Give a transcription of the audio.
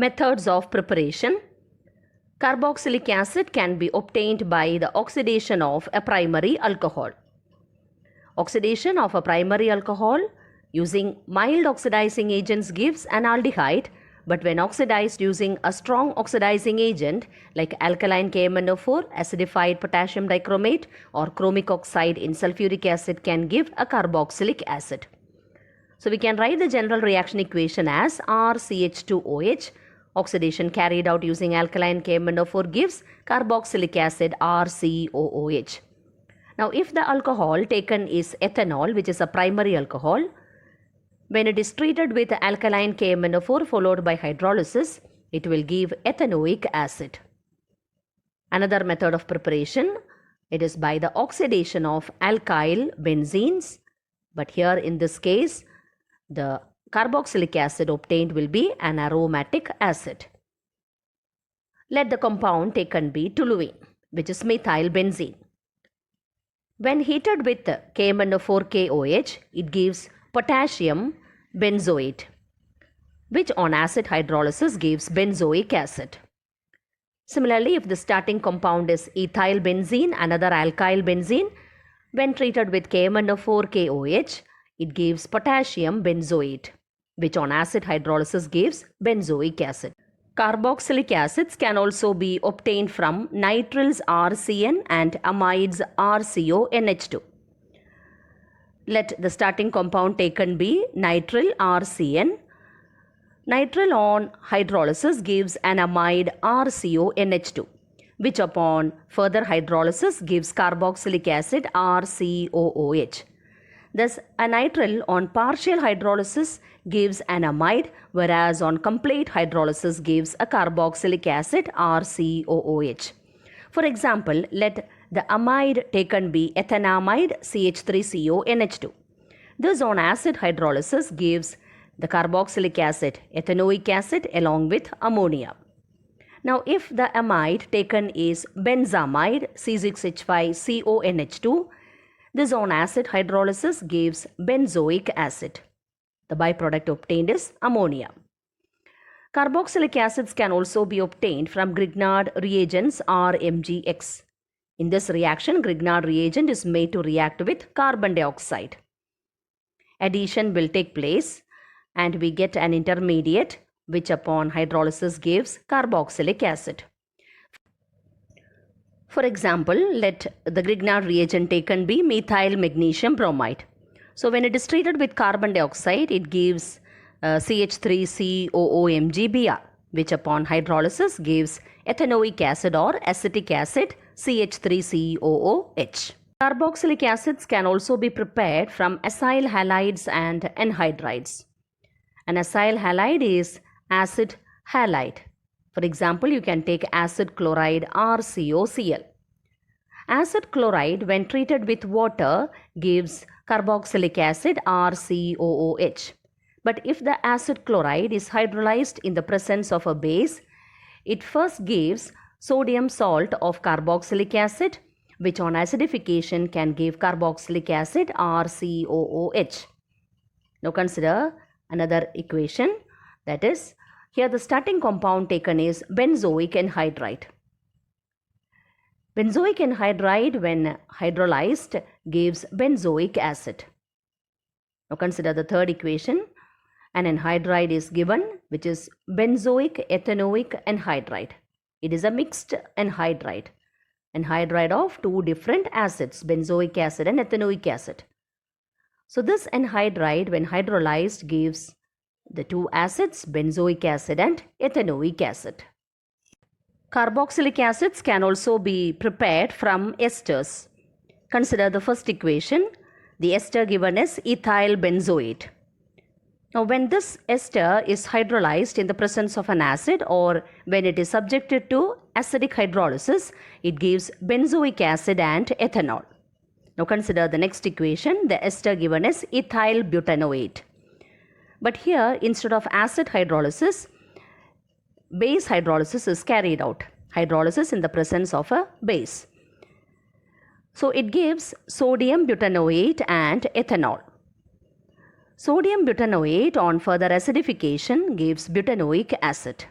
Methods of preparation. Carboxylic acid can be obtained by the oxidation of a primary alcohol. Oxidation of a primary alcohol using mild oxidizing agents gives an aldehyde, but when oxidized using a strong oxidizing agent like alkaline KMnO4, acidified potassium dichromate, or chromic oxide in sulfuric acid can give a carboxylic acid. So we can write the general reaction equation as RCH2OH. Oxidation carried out using alkaline KMnO4 gives carboxylic acid RCOOH. Now if the alcohol taken is ethanol, which is a primary alcohol, when it is treated with alkaline KMnO4 followed by hydrolysis, it will give ethanoic acid. Another method of preparation, it is by the oxidation of alkyl benzenes, but here in this case, the carboxylic acid obtained will be an aromatic acid. Let the compound taken be toluene, which is methyl benzene. When heated with KMnO4KOH, it gives potassium benzoate, which on acid hydrolysis gives benzoic acid. Similarly, if the starting compound is ethyl benzene, another alkyl benzene, when treated with KMnO4KOH, it gives potassium benzoate, which on acid hydrolysis gives benzoic acid. Carboxylic acids can also be obtained from nitrils RCN and amides RCONH2. Let the starting compound taken be nitryl RCN. Nitryl on hydrolysis gives an amide RCONH2, which upon further hydrolysis gives carboxylic acid RCOOH. Thus, a nitryl on partial hydrolysis gives an amide, whereas on complete hydrolysis gives a carboxylic acid RCOOH. For example, let the amide taken be ethanamide CH3CONH2. This on acid hydrolysis gives the carboxylic acid ethanoic acid along with ammonia. Now, if the amide taken is benzamide C6H5CONH2, this on acid hydrolysis gives benzoic acid. The byproduct obtained is ammonia. Carboxylic acids can also be obtained from Grignard reagents RMGX. In this reaction, Grignard reagent is made to react with carbon dioxide. Addition will take place and we get an intermediate which upon hydrolysis gives carboxylic acid. For example, let the Grignard reagent taken be methyl magnesium bromide. So when it is treated with carbon dioxide, it gives CH3COOMgBr, which upon hydrolysis gives ethanoic acid or acetic acid CH3COOH. Carboxylic acids can also be prepared from acyl halides and anhydrides. An acyl halide is acid halide. For example, you can take acid chloride RCOCl. Acid chloride, when treated with water, gives carboxylic acid RCOOH. But if the acid chloride is hydrolyzed in the presence of a base, it first gives sodium salt of carboxylic acid, which on acidification can give carboxylic acid RCOOH. Now consider another equation, that is, here the starting compound taken is benzoic anhydride. Benzoic anhydride, when hydrolyzed, gives benzoic acid. Now consider the third equation. An anhydride is given, which is benzoic ethanoic anhydride. It is a mixed anhydride. Anhydride of two different acids, benzoic acid and ethanoic acid. So this anhydride, when hydrolyzed, gives the two acids, benzoic acid and ethanoic acid. Carboxylic acids can also be prepared from esters. Consider the first equation. The ester given is ethyl benzoate. Now, when this ester is hydrolyzed in the presence of an acid or when it is subjected to acidic hydrolysis, it gives benzoic acid and ethanol. Now, consider the next equation. The ester given is ethyl butanoate. But here, instead of acid hydrolysis, base hydrolysis is carried out. Hydrolysis in the presence of a base. So it gives sodium butanoate and ethanol. Sodium butanoate on further acidification gives butanoic acid.